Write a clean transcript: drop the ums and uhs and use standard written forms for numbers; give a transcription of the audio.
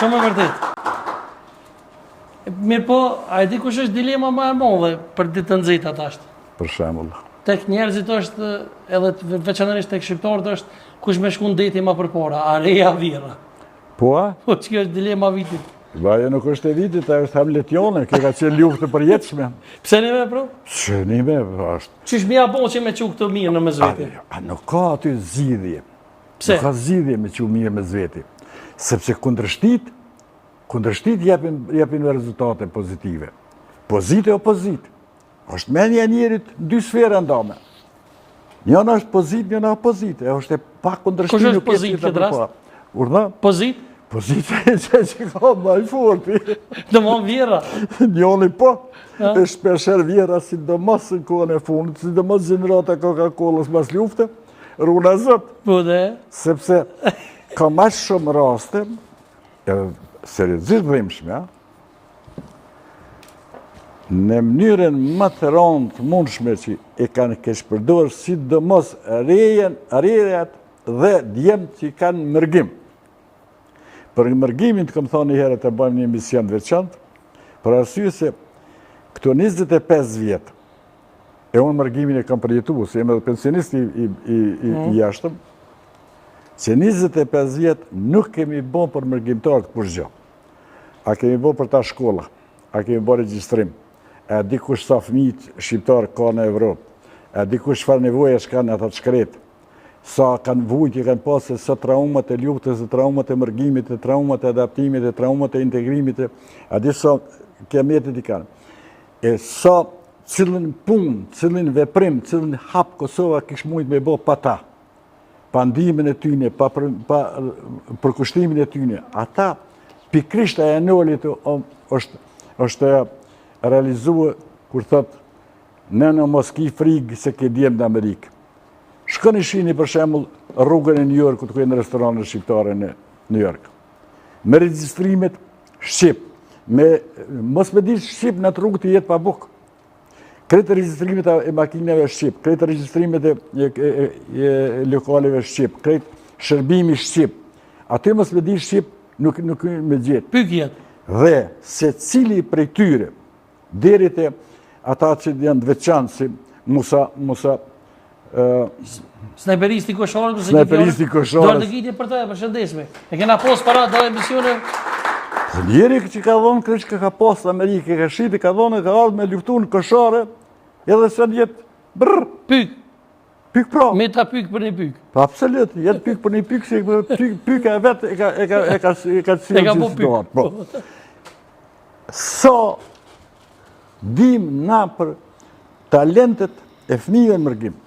shumë e vërtet. Mirë po, a e di kush është dilema më e madhe për ditë të nxehta tash? Për shembull. Tek njerëzit është, edhe veçanërisht tek shqiptarët është, kush me shku në deti më përpara, a reja vira. Po? Po, që kjo është dilema vitit. Ajo nuk është e vitit, ajo është hamletjone, kjo ka qenë luftë përjetshme. Pse ne me, pro? Pse ne me, është. Qysh mja bo që me qu këtë mirë në me zveti? A nuk ka aty zgjidhje. Pse? Nuk ka zgjidhje me qu mirë me zveti. Sepse kundërshtit japin rezultate pozitive. Pozite opozit. Është menja njerit në dy sfera ndame. Njëna është pozit, njëna opozit. është e pa kundërshtit. Kush është pozit këtë rast? Urdhë? Pozit? Pozit e që ka ma i forti. Dhe më vjera. Njoni po. E shpesher vjera si do mos në kohën e fundit, si do mos gjenerata Coca-Colës mas lufte, runa zët. Po dhe? Sepse ka ma shumë raste, seriozisht dhimshme, në mënyrën më të rëndë të mundshme që e kanë keshpërdor, sidomos rrejat dhe djemt që kanë mërgim. Për mërgimin të këmë thonë një herë të bëjmë një mision të veçantë, për arsye se këto 25 vjetë, e unë mërgimin e kam përjetu, se jem edhe pensionist i jashtëm, që 25 vjetë nuk kemi bo për mërgjimtarët kush gjë. A kemi bo për ta shkolla, a kemi bo regjistrim, a di kush sa fëmijët shqiptarë ka në Evropë, a di kush çfarë nevoja kanë ata të shkretë, sa kanë vujtje kanë pasë, sa traumat e luftës, traumat e mërgimit, traumat e adaptimit, traumat e integrimit, a di sa kiametit i kanë. E sa cilën punë, cilën veprim, cilën hap Kosova kish mujt me bo pa ta, pa ndimin e tyne, pa përkushtimin e tyne. Ata, pikrisht e Enolit është realizua, kur thot, në Moski frigë se ke djemë në Amerikë. Shkoni shini për shembull rrugën e New Yorkut ku janë restoranet shqiptare në New York. Me regjistrimet shqip, mos me di shqip në atë rrugë të jetë pa bukë. Kretë regjistrimet e makinave shqip, kretë regjistrimet e lokaleve shqip, kretë shërbimi shqip. Aty mos me di shqip nuk me gjetë. Pykjet. Dhe se cili prej tyre, deri te ata që janë të veçantë si Musa Snajperisti Kosharët, Snajperisti Kosharët. Dorë të gjitje për të e përshëndesme. E kena pos para do emisione. Njeri që ka dhonë kërë që ka posë Amerikë, ka shiti, ka dhonë, ka ardhë me luftu në Kosharë, edhe se në jetë brrë. Pyk. Pyk pra. Me ta pyk për një pyk. Pa absolut, jetë pyk për një pyk, se pyk e vetë e ka cilë që së doatë. Sa dim na për talentet e fëmijëve në mërgim.